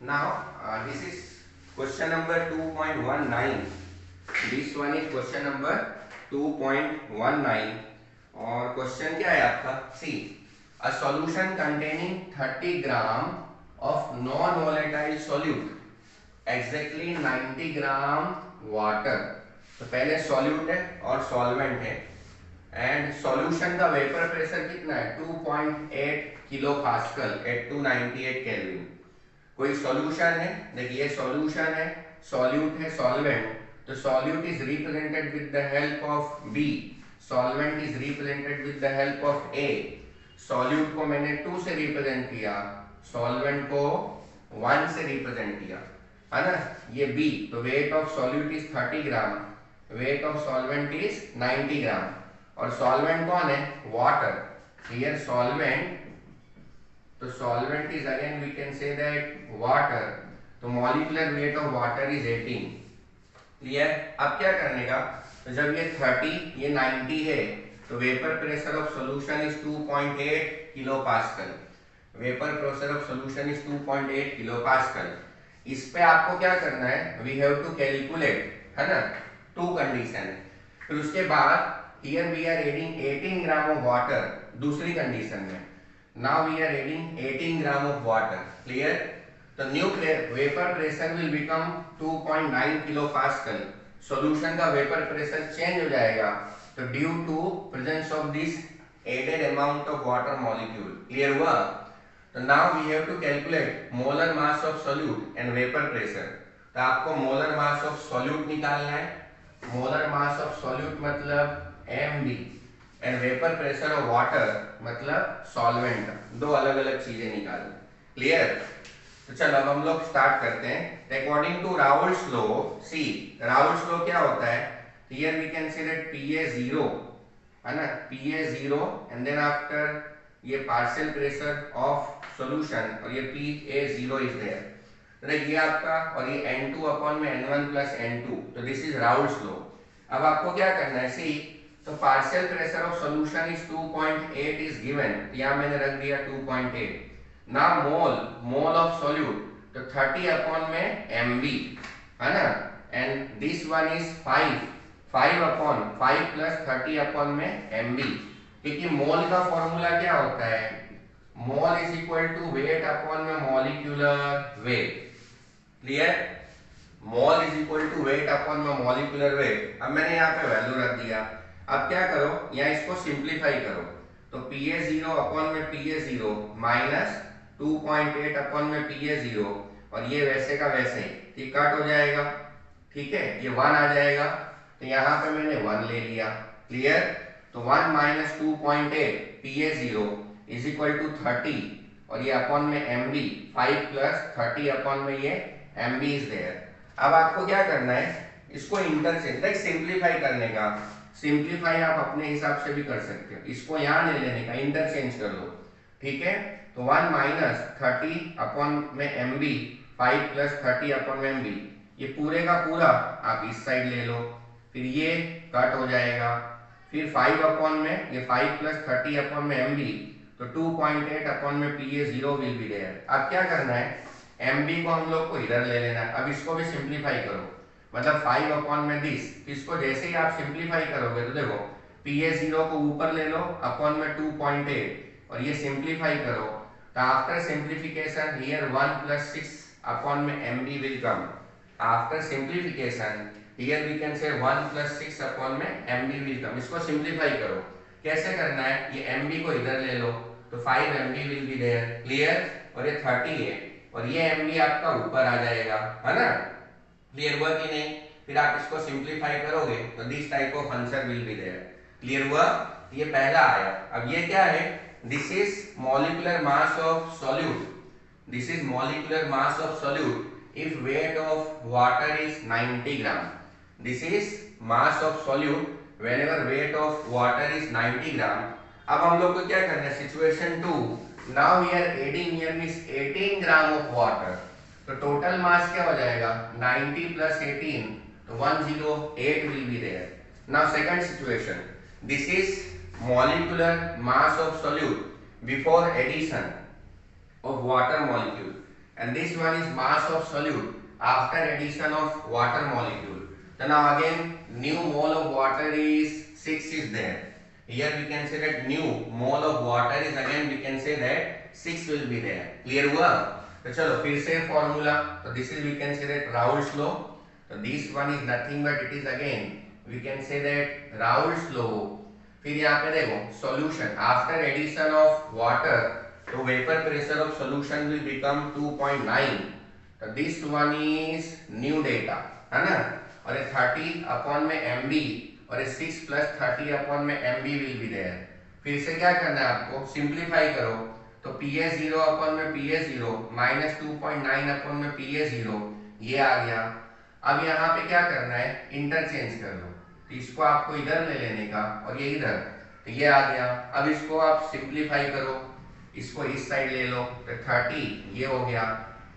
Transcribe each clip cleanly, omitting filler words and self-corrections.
Now, this is question number 2.19. This one is question number 2.19. और question क्या है आपका? See a solution containing 30 gram of non volatile solute exactly 90 gram water. तो पहले solute है और सॉल्वेंट है एंड सॉल्यूशन का वेपर प्रेशर कितना है? 2.8 किलो पास्कल एट 298 केल्विन। कोई सॉल्यूशन है, देखिए सॉल्यूशन है, सॉल्यूट है, सॉल्वेंट। तो solute is represented with the help of B, solvent is represented with the help of A. Solute को मैंने 2 से रिप्रेजेंट किया, सॉल्वेंट को 1 से रिप्रेजेंट किया, है ना। ये बी, तो wait of solute is 30 gram, wait of solvent is 90 ग्राम। और सॉल्वेंट कौन है? वाटर। हियर सॉल्वेंट, तो solvent is again we can say that water, तो molecular weight of water is 18। Clear? अब क्या करने का? तो जब ये 30 ये 90 है तो vapour pressure of solution is 2.8 kilo pascal. Vapour pressure of solution is 2.8 kilo pascal. इस पे आपको क्या करना है? वी हैव टू कैलकुलेट, है ना, 2 कंडीशन। फिर उसके बाद here we are adding 18 gram of water दूसरी कंडीशन में। Now we are adding 18 gram of water. Clear? The new vapor pressure will become 2.9 kilopascal. Solution का vapor pressure change हो जाएगा, तो due to presence of this added amount of water molecule. Clear हुआ? तो now we have to calculate molar mass of solute and vapor pressure. तो आपको molar mass of solute निकालना है। molar mass of solute मतलब mb and vapour pressure of water मतलब solvent. दो अलग अलग चीजें निकालनी। क्लियर? तो चलो अब हम लोग स्टार्ट करते हैं। According to Raoult's law, see Raoult's law क्या होता है? Here we can say that Pa0, है ना, Pa0 एंड देन आफ्टर ये पार्शियल प्रेशर ऑफ सॉल्यूशन और ये Pa0 इज देयर। ये आपका और ये N2 अपॉन में N1 प्लस N2, तो दिस इज राउल्स लॉ। अब आपको क्या करना है? सी तो partial pressure of solution is 2.8 is given, यहां मैंने रख दिया 2.8। ना मोल ऑफ सॉल्यूट, तो 30 अपॉन में mb, है ना, and this one is 5 upon 5 plus 30 upon में mb। क्योंकि मोल का फॉर्मूला क्या होता है? Mole is equal to weight upon में molecular weight. Clear? Mole is equal to weight upon में मॉलिक्यूलर वेट। अब मैंने यहाँ पे वैल्यू रख दिया। अब क्या करो, या इसको सिंप्लीफाई करो, तो Pa0 अपॉन में Pa0 माइनस 2.8 अपॉन में Pa0 और ये वैसे का वैसे ही कट हो जाएगा। ठीक है, ये 1 आ जाएगा, तो यहाँ पे मैंने 1 ले लिया। क्लियर? तो 1 minus 2.8 Pa0 is equal to 30 और ये अपॉन में mb, 5 प्लस 30 अपॉन में ये mb इज देयर। अब आपको क्या करना है? इसको इंटरचेंज लाइक सिंप्लीफाई करने का। सिंप्लीफाई आप अपने हिसाब से भी कर सकते हो, इसको यहां ले लेने का, इंटरचेंज कर लो। ठीक है, तो 1 माइनस 30 अपॉन में mb, 5 प्लस 30 अपॉन में mb, ये पूरे का पूरा आप इस साइड ले लो, फिर ये कट हो जाएगा, फिर 5 अपॉन में ये 5 प्लस 30 अपॉन में mb, तो 2.8 अपॉन में Pa0 विल बी देयर। अब क्या करना है? mb को हम लोग को इधर ले लेना है। अब इसको भी सिंप्लीफाई करो, मतलब 5 अपॉन में दिस, इसको जैसे ही आप सिंप्लीफाई करोगे तो देखो Pa0 को ऊपर ले लो अपॉन में 2.8 और ये सिंप्लीफाई करो, तो after simplification here 1 plus 6 upon में mb will come. After simplification here we can say 1 plus 6 upon में mb विल कम। इसको सिंप्लीफाई करो। कैसे करना है? ये mb को इधर ले लो, तो 5 mb will be there. Clear? और ये 30 है और ये mb आपका ऊपर आ जाएगा, है ना। क्लियर हुआ कि नहीं? फिर आप इसको सिंप्लीफाई करोगे तो this type of answer will be there. Clear हुआ? ये पहला आया। अब ये क्या है? This is molecular mass of solute, this is molecular mass of solute if weight of water is 90 gram. This is mass of solute whenever weight of water is 90 gram. अब हम लोग को क्या करना है? Situation 2, now we are adding here means 18 gram of water, तो total mass क्या हो जाएगा? 90 प्लस 18, तो 108 will be there. Now second situation, this is molecular mass of solute before addition of water molecule. and this one is mass of solute after addition of water molecule. So now again new mole of water is 6 is there. Here we can say that new mole of water is, again we can say that 6 will be there. Clear हुआ? तो चलो फिर से formula, तो this is we can say that Raoult's law. तो this one is nothing but it is again we can say that Raoult's law. फिर यहाँ पे देखो solution after addition of water, तो vapour pressure of solution will become 2.9. तो this one is new data है ना, और 30 अपॉन में mb और 6 प्लस 30 अपॉन में mb विल बी देयर. फिर से क्या करना है आपको, सिंप्लीफाई करो. तो PS0 अपॉन में PS0 माइनस 2.9 अपॉन में PS0 ये आ गया. अब यहाँ पे क्या करना है, इंटरचेंज कर लो. तो इसको आपको इधर ले लेने का और ये इधर, तो ये आ गया. अब इसको आप सिंप्लीफाई करो, इसको इस साइड ले लो, तो 30 ये हो गया.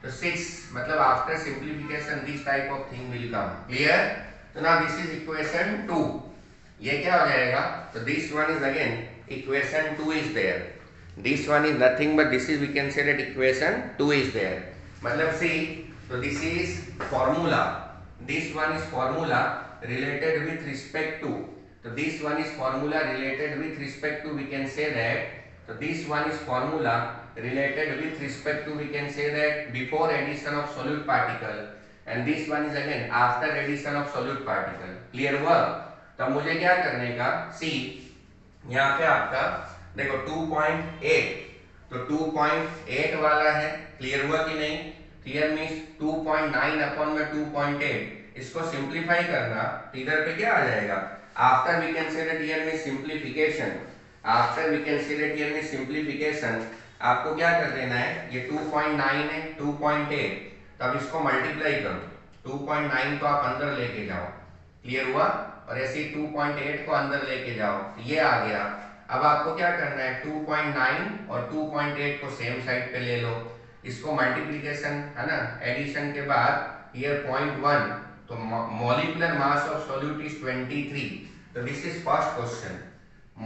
तो 6 मतलब after simplification this type of thing will come. Clear? तो नाउ दिस इज इक्वेशन 2. ये क्या हो जाएगा, तो this one is again equation 2 is there. This one is nothing but this is we can say that equation 2 is there. मतलब see, so this is formula. This one is formula related with respect to. So this one is formula related with respect to, we can say that. So this one is formula related with respect to, we can say that before addition of solute particle, and this one is again after addition of solute particle. Clear हुआ? तो मुझे क्या करने का, see यहाँ पे आपका देखो 2.8, तो 2.8 वाला है. क्लियर हुआ कि नहीं? क्लियर मींस 2.9 अपॉन में 2.8, इसको सिंप्लीफाई करना, तो इधर पे क्या आ जाएगा, after we can say that here में simplification, after we can say that here में सिंप्लीफिकेशन आपको क्या कर देना है, ये 2.9 है 2.8, तब इसको मल्टीप्लाई करो. 2.9 को आप अंदर लेके जाओ. क्लियर हुआ? और ऐसे ही 2.8 को अंदर लेके जाओ, ये आ गया. अब आपको क्या करना है, 2.9 और 2.8 को सेम साइड पे ले लो, इसको मल्टीप्लिकेशन है ना, एडिशन के बाद हियर 0.1, तो molecular mass of solute is 23. तो this is first question.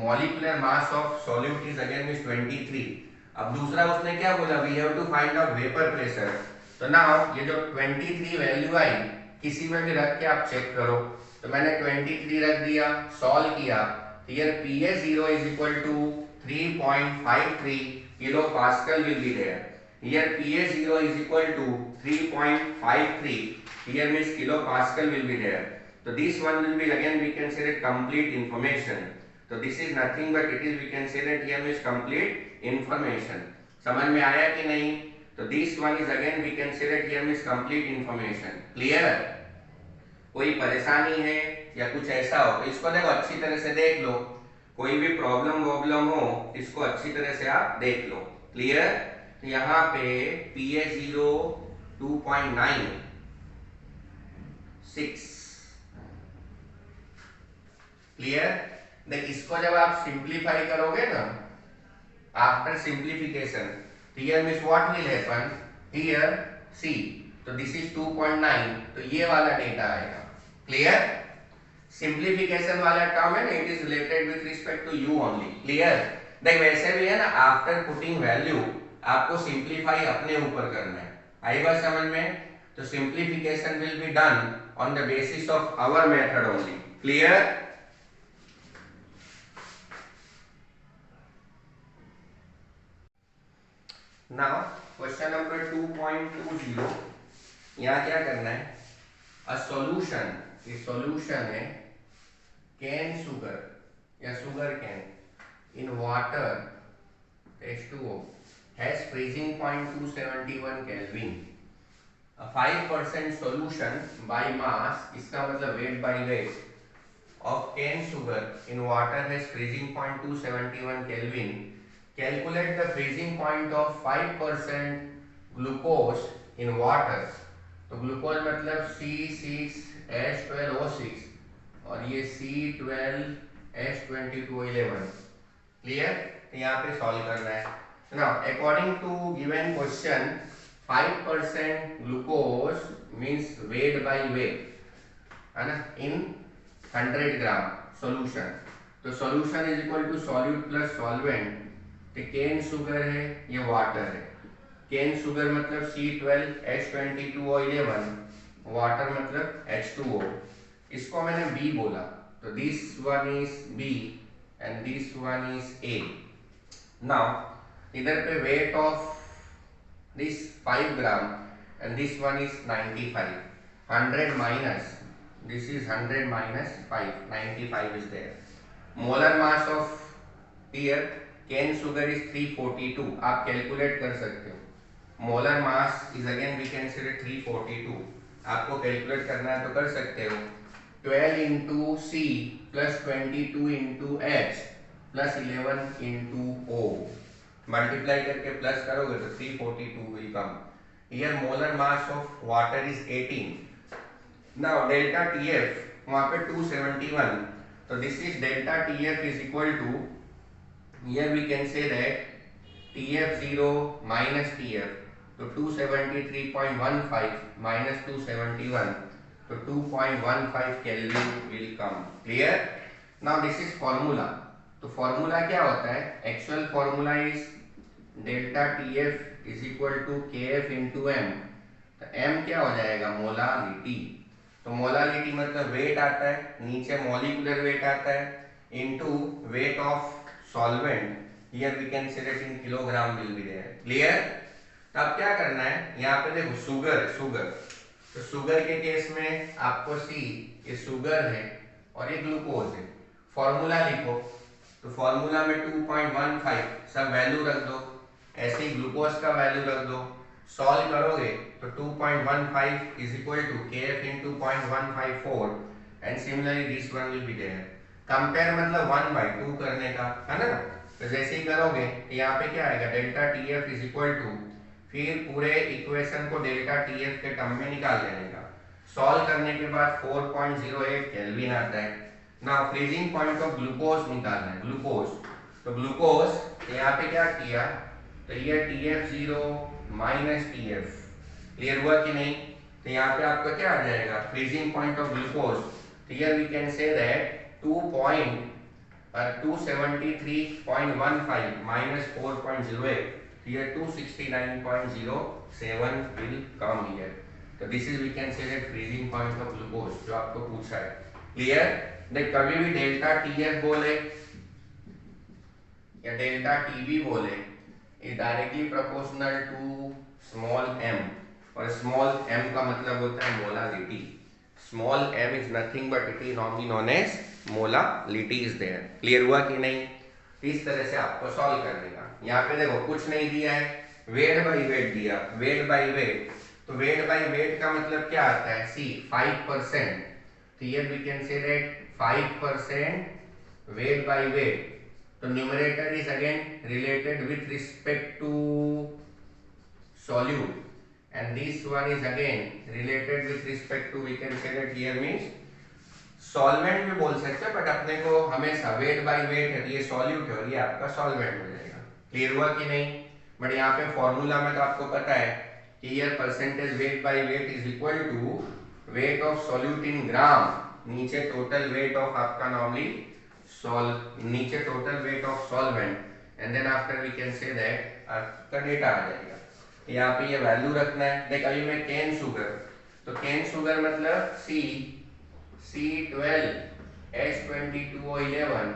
Molecular mass of solute is again is 23. अब दूसरा उसने क्या बोला, we have to find out vapour pressure. तो नाउ ये जो 23 वैल्यू आई, किसी में भी रख के आप चेक करो. तो मैंने 23 रख दिया, सॉल्व किया. Here PS0 is equal to 3.53 kilopascal will be there. Here PS0 is equal to 3.53. Here means kilopascal will be there. So this one will be again we can say that complete information. So this is nothing but it is we can say that here means complete information. समझ में आया कि नहीं? तो this one is again we can say that here means complete information. Clear? कोई परेशानी है या कुछ ऐसा हो तो इसको देखो अच्छी तरह से देख लो. कोई भी प्रॉब्लम वॉब्लम हो इसको अच्छी तरह से आप देख लो. क्लियर? तो यहाँ पे PS0 2.9 6. क्लियर? देख इसको जब आप सिंप्लीफाई करोगे ना, after simplification, here means what will happen, here see, तो दिस इज 2.9, तो ये वाला डेटा आएगा. क्लियर? सिंप्लीफिकेशन वाला टर्म है ना, it is related with respect to you only. Clear? देख वैसे भी है ना, आफ्टर पुटिंग वैल्यू आपको सिंप्लीफाई अपने ऊपर करना है. आई बात समझ में? तो simplification will be done on the basis of our method only. Clear? Now question number 2.20. यहाँ क्या करना है, अ सॉल्यूशन, ये सॉल्यूशन है कैन शुगर या sugar cane in water H2O has freezing point 271 Kelvin. A 5% solution by mass, इसका मतलब weight by weight of cane sugar in water has freezing point 271 Kelvin. Calculate the freezing point of 5% glucose in water. तो glucose मतलब C6H12O6 और ये C12H22O11. Clear? यहाँ पे solve करना है. Now according to given question, 5% glucose means weight by weight है ना, in 100 ग्राम solution. तो solution is equal to solute plus solvent. तो cane sugar है, ये water है. केन शुगर मतलब C12H22O11, वाटर मतलब H2O। इसको मैंने B बोला, तो this one is B and this one is A। Now इधर पे weight of this 5 gram and this one is 95, 100 minus, this is 100 minus 5, 95 is there. Molar mass of here cane sugar is 342, आप calculate कर सकते हो। Molar mass is again we can say 342, आपको calculate करना है तो कर सकते हो। 12 into C plus 22 into H plus 11 into O, multiply करके प्लस करोगे तो 342 will come. Here molar mass of water is 18। Now delta TF वहां पे 271, तो this is delta TF is equal to, here we can say that TF0 minus TF, तो 273.15 minus 271, तो 2.15 kelvin will come. Clear? Now this is formula. तो formula क्या होता है? Actual formula is delta TF is equal to KF into M. तो m क्या हो जाएगा? मोलालिटी। तो मोलालिटी मतलब वेट आता है, नीचे मॉलिक्यूलर वेट आता है, into weight of solvent, here we can say that in kilogram will be there. Clear? तो अब क्या करना है, यहाँ पे देखो शुगर, तो शुगर के केस में आपको सी ये शुगर है और ये ग्लूकोज है। फॉर्मूला लिखो, तो फॉर्मूला में 2.15 सब वैल्यू रख दो, ऐसे ही ग्लूकोज का वैल्यू रख दो, सॉल्व करोगे तो 2.15 is equal to KF into 0.154 and similarly this one will be there. Compare मतलब 1/2 करने का है ना। तो जैसे ही करोगे यहाँ पे क्या आएगा? Delta TF is equal to, फिर पूरे इक्वेशन को डेल्टा TF के टर्म में निकाल लेने का। सॉल्व करने के बाद 4.08 केल्विन आता है। Now freezing point of glucose निकालना है, ग्लूकोज। तो ग्लूकोज यहाँ पे क्या किया, तो ये TF0 माइनस TF, क्लियर हुआ कि नहीं? तो यहाँ पे आपका क्या आ जाएगा? Freezing point of glucose. Here we can say that 273.15 minus 4.08, here 269.07 will come here. So this is we can say that freezing point of glucose जो आपको पूछा है। क्लियर? देख कभी भी डेल्टा TF बोले या डेल्टा TB बोले, ये directly proportional to small m, और स्मॉल m का मतलब होता है molality. Small m is nothing but it is normally known as molality is there। Clear हुआ कि नहीं? इस तरह से आपको सॉल्व करने का। यहाँ पे देखो कुछ नहीं दिया है, वेट बाई वेट दिया, वेट बाई वेट। तो वेट बाई वेट का मतलब क्या आता है? सी 5%, तो here we can say that 5% weight by weight. तो numerator is again related with respect to solute and this one is again related with respect to, we can say that here means solvent भी बोल सकते हैं, but अपने को हमेशा wait by wait है, ये सॉल्यूट है और ये आपका सॉल्वेंट हो जाएगा। क्लियर हुआ कि नहीं? बट यहाँ पे फॉर्मूला में तो आपको पता है कि ये percentage weight by weight is equal to weight of solute in gram, नीचे टोटल वेट ऑफ आपका नॉर्मली नीचे total weight of solvent, and then after we can say that आपका डेटा आ जाएगा। यहाँ पे ये वैल्यू रखना है। देख अभी मैं केन शुगर, तो केन शुगर मतलब C12H22O11,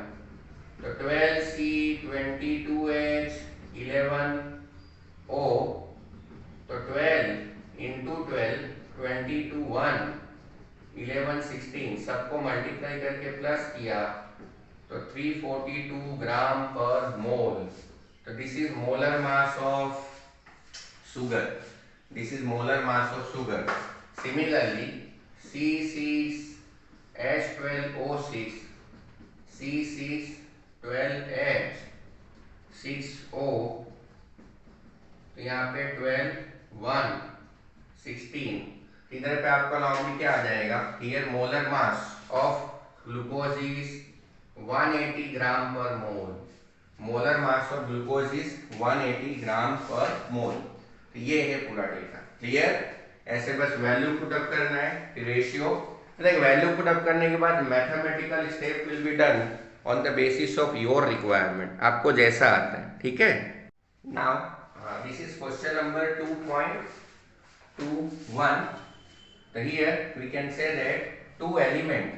तो 12C22H11O, तो 12 इंटू 12 22 1 11 16, सबको मल्टीप्लाई करके प्लस किया तो 342 ग्राम पर मोल। तो this is molar mass of sugar, this is molar mass of sugar. Similarly C6H12O6, C612H6O, तो यहाँ पे 12 1 16, इधर पे आपका नॉर्मली क्या आ जाएगा? Here molar mass of glucose is 180 gram per mole. Molar mass of glucose is 180 gram per mole. तो ये है पूरा डेटा। क्लियर? ऐसे बस वैल्यू पुट अप करना है, ratio. Like value put up करने के बाद mathematical step will be done on the basis of your requirement, आपको जैसा आता है। ठीक है? Now this is question number 2.21. So here we can say that two element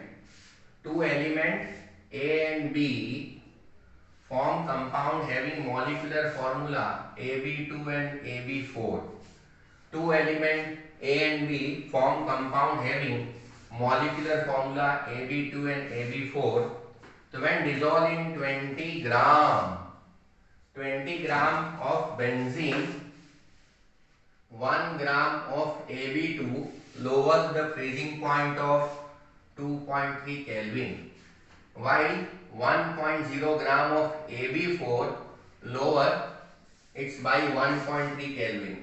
A and B form compound having molecular formula AB2 and AB4. Two element A and B form compound having molecular formula AB2 and AB4. So when dissolved in 20 gram of benzene, 1 gram of AB2 lowers the freezing point of 2.3 Kelvin, while 1.0 gram of AB4 lower it's by 1.3 Kelvin.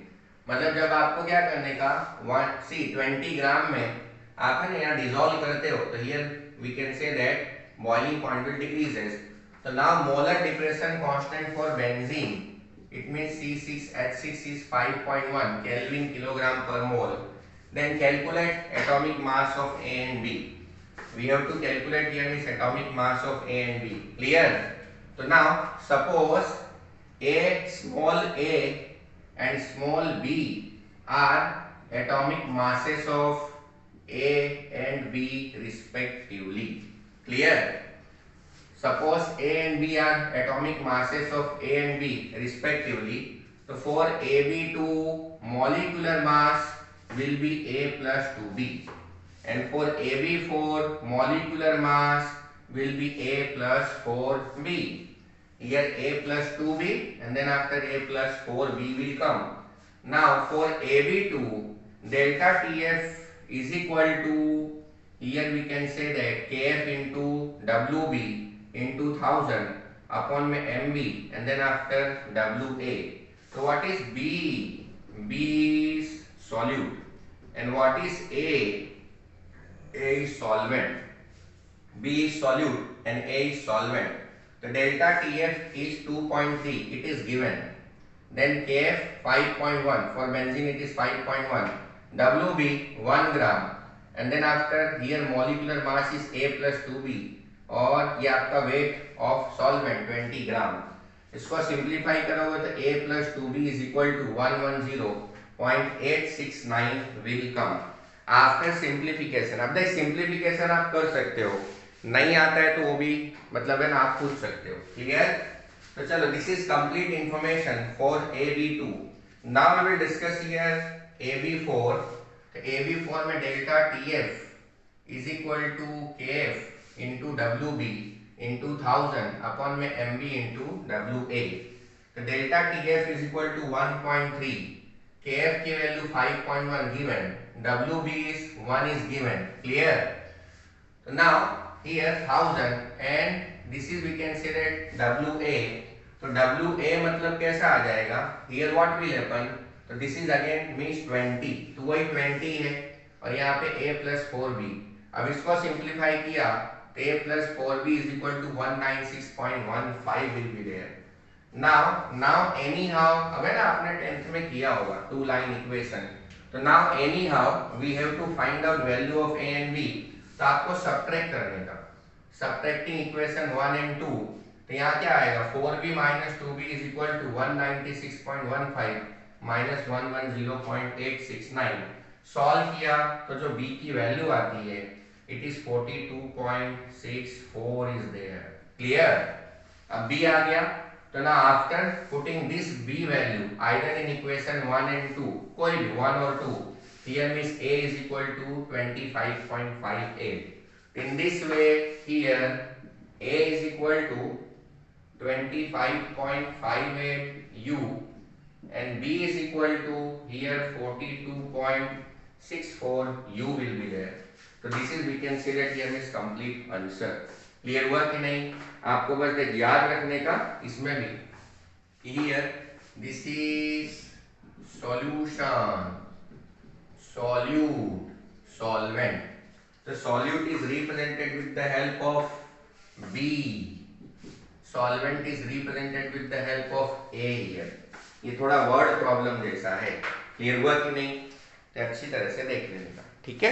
मतलब जब आपको क्या करने का 20 ग्राम में आप है ना यहाँ डिसॉल्व करते हो तो here we can say that boiling point will decreases. So now molar depression constant for benzene, it means C6H6 is 5.1 Kelvin kilogram per mole. Then calculate atomic mass of A and B. We have to calculate here is atomic mass of A and B. Clear? So now suppose small a and small b are atomic masses of A and B respectively. Clear? Suppose A and B are atomic masses of A and B respectively. So for AB2 molecular mass will be A plus 2B, and for AB4 molecular mass will be A plus 4B. Here A plus 2B and then after A plus 4B will come. Now for AB2 delta TF is equal to, here we can say that KF into WB into 1000 upon MB and then after WA. So what is B? B is solute, and what is A? A is solvent. B is solute and A is solvent. The delta TF is 2.3, it is given. Then KF 5.1, for benzene it is 5.1. WB 1 gram, and then after here molecular mass is A plus 2B, और ये आपका wait of solvent 20 ग्राम. इसको simplify करोगे तो A plus 2B is equal to 110.869 will come after simplification. अब देख simplification आप कर सकते हो, नहीं आता है तो वो भी मतलब है ना आप पूछ सकते हो. क्लियर? तो चलो this is complete information for AB2. Now we will discuss here AB4. तो AB4 में delta TF is equal to KF into WB into 1000 upon में MB into WA. तो delta TF is equal to 1.3, KF की value 5.1 given, WB is 1 is given. Clear? So now here 1000 and this is we can say that WA. तो WA मतलब कैसा आ जाएगा? Here what will happen? तो this is again means 20, तो वही 20 है और यहाँ पे A plus 4B. अब इसको सिंप्लीफाई किया तो A plus 4B is equal to 196.15 will be there. Now anyhow, अब है ना आपने 10th में किया होगा 2 line equation. तो now anyhow we have to find out value of A and B. तो आपको subtract करने का. Subtracting equation 1 and 2. तो यहाँ क्या आएगा? 4B minus 2B is equal to 196.15 minus 110.869. Solve किया तो जो B की वैल्यू आती है it is 42.64 is there. Clear? अब B आ गया तो ना after putting this B value either in equation 1 and 2, कोई भी 1 और 2, here means A is equal to 25.58. In this way here A is equal to 25.58 U and B is equal to here 42.64 U will be there. So this is we can say that here is complete answer. Clear हुआ कि नहीं? आपको बस एक याद रखने का इसमें भी. Here this is solution, solute, solvent. The solute is represented with the help of B. Solvent is represented with the help of A here. ये थोड़ा वर्ड प्रॉब्लम जैसा है. क्लियर हुआ कि नहीं? तो अच्छी तरह से देख लेने का. ठीक है.